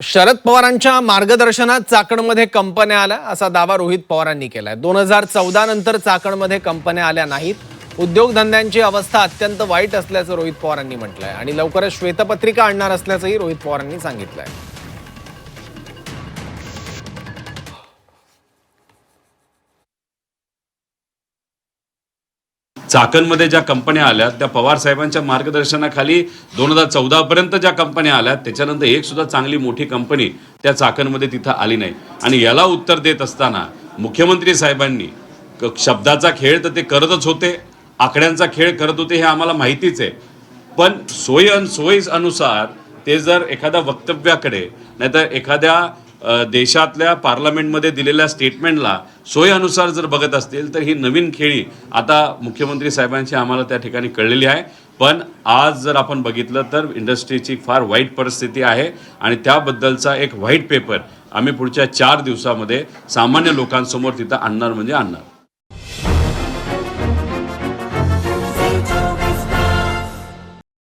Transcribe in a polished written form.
शरद पवारांच्या मार्गदर्शनात चाकणमध्ये कंपन्या आल्या असा दावा रोहित पवारांनी केलाय। 2014 नंतर चाकणमध्ये कंपन्या आल्या नाहीत। उद्योगधंद्यांची अवस्था अत्यंत वाईट असल्याचं रोहित पवारांनी म्हटलंय आणि लवकरच श्वेतपत्रिका आणणार असल्याचंही रोहित पवारांनी सांगितलंय। चाकणमध्ये ज्या कंपन्या आल्या त्या पवार साहेबांच्या मार्गदर्शनाखाली 2014 पर्यंत ज्या कंपन्या आल्या त्याच्यानंतर एक सुद्धा चांगली मोठी कंपनी त्या चाकणमध्ये तिथं आली नाही। आणि याला उत्तर देत असताना मुख्यमंत्री साहेबांनी शब्दाचा खेळ तर ते करतच होते, आकड्यांचा खेळ करत होते हे आम्हाला माहितीच आहे। पण सोयीनुसार ते जर एखाद्या वक्तव्याकडे नाहीतर एखाद्या देशातल्या पार्लमेंटमध्ये दिलेल्या स्टेटमेंटला सोयीनुसार जर बघत असतील तर ही नवीन खेळी आता मुख्यमंत्री साहेबांची आम्हाला त्या ठिकाणी कळलेली आहे। पण आज जर आपण बघितलं तर इंडस्ट्रीची फार वाईट परिस्थिती आहे आणि त्याबद्दलचा एक व्हाईट पेपर आम्ही पुढच्या 4 दिवसामध्ये सामान्य लोकांसमोर तिथं आणणार म्हणजे आणणार।